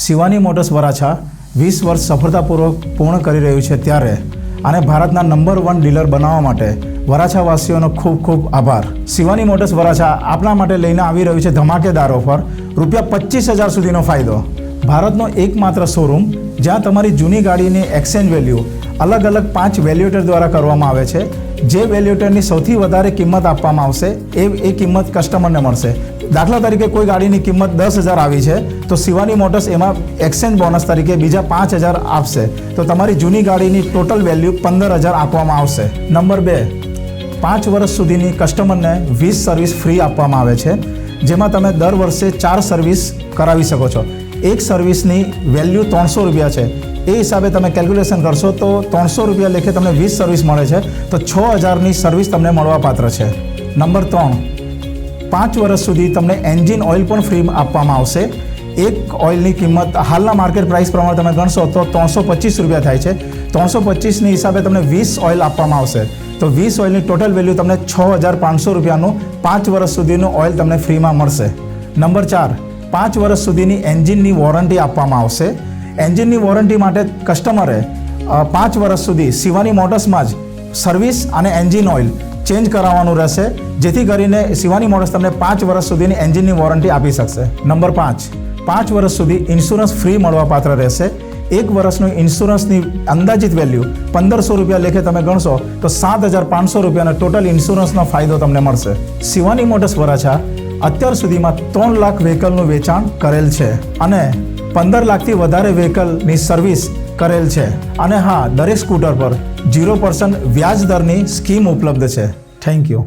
Shivani motors Varachha 20 વર્ષ સફળતાપૂર્વક પૂર્ણ કરી રહ્યું છે ત્યારે આને ભારતના નંબર 1 ડીલર બનાવવા માટે વરાછાવાસીઓનો ખૂબ ખૂબ આભાર. શિવાની મોટર્સ વરાછા આપણા માટે લઈને આવી રહ્યું છે ધમાકેદાર ઓફર, ₹25,000 સુધીનો ફાયદો. ભારતનો એકમાત્ર શોરૂમ જ્યાં તમારી જૂની ગાડીની એક્સચેન્જ વેલ્યુ અલગ અલગ 5 વેલ્યુએટર દ્વારા કરવામાં આવે છે. જે વેલ્યુએટરની સૌથી વધારે કિંમત આપવામાં આવશે એ કિંમત કસ્ટમરને મળશે. દાખલા તરીકે કોઈ ગાડીની કિંમત 10,000 આવી છે તો શિવાની મોટર્સ એમાં એક્સચેન્જ બોનસ તરીકે બીજા 5,000 આપશે, તો તમારી જૂની ગાડીની ટોટલ વેલ્યુ 15,000 આપવામાં આવશે. નંબર 2, 5 વર્ષ સુધીની કસ્ટમરને 20 સર્વિસ ફ્રી આપવામાં આવે છે, જેમાં તમે દર વર્ષે 4 સર્વિસ કરાવી શકો છો. એક સર્વિસની વેલ્યુ ₹300 છે. એ હિસાબે તમે કેલ્ક્યુલેશન કરશો તો ₹300 લેખે તમને 20 સર્વિસ મળે છે, તો 6,000ની સર્વિસ તમને મળવાપાત્ર છે. નંબર 3, 5 વર્ષ સુધી તમને એન્જિન ઓઇલ પણ ફ્રી આપવામાં આવશે. એક ઓઇલની કિંમત હાલના માર્કેટ પ્રાઇસ પ્રમાણે તમે ગણશો તો ₹325 થાય છે. 325ની હિસાબે તમને 20 ઓઇલ આપવામાં આવશે, તો 20 ઓઇલની ટોટલ વેલ્યુ તમને ₹6,500નું 5 વર્ષ સુધીનું ઓઇલ તમને ફ્રીમાં મળશે. નંબર 4, 5 વર્ષ સુધીની એન્જિનની વોરંટી આપવામાં આવશે. એન્જિનની વોરંટી માટે કસ્ટમરે 5 વર્ષ સુધી શિવાની મોટર્સમાં જ સર્વિસ અને એન્જિન ઓઇલ ચેન્જ કરાવવાનું રહેશે, જેથી કરીને શિવાની મોટર્સ તમને 5 વર્ષ સુધીની એન્જિનની વોરંટી આપી શકશે. નંબર 5, 5 વર્ષ સુધી ઇન્સ્યોરન્સ ફ્રી મળવાપાત્ર રહેશે. 1 વર્ષનું ઇન્સ્યોરન્સની અંદાજિત વેલ્યુ ₹1,500 લેખે તમે ગણશો તો ₹7,500નો ટોટલ ઇન્સ્યોરન્સનો ફાયદો તમને મળશે. શિવાની મોટર્સ વરાછા અત્યાર સુધીમાં 3 લાખ વ્હીકલનું વેચાણ કરેલ છે અને 15 લાખથી વધારે વ્હીકલની સર્વિસ કરેલ છે. અને હા, દરેક સ્કૂટર પર 0% વ્યાજ દરની સ્કીમ ઉપલબ્ધ છે. Thank you.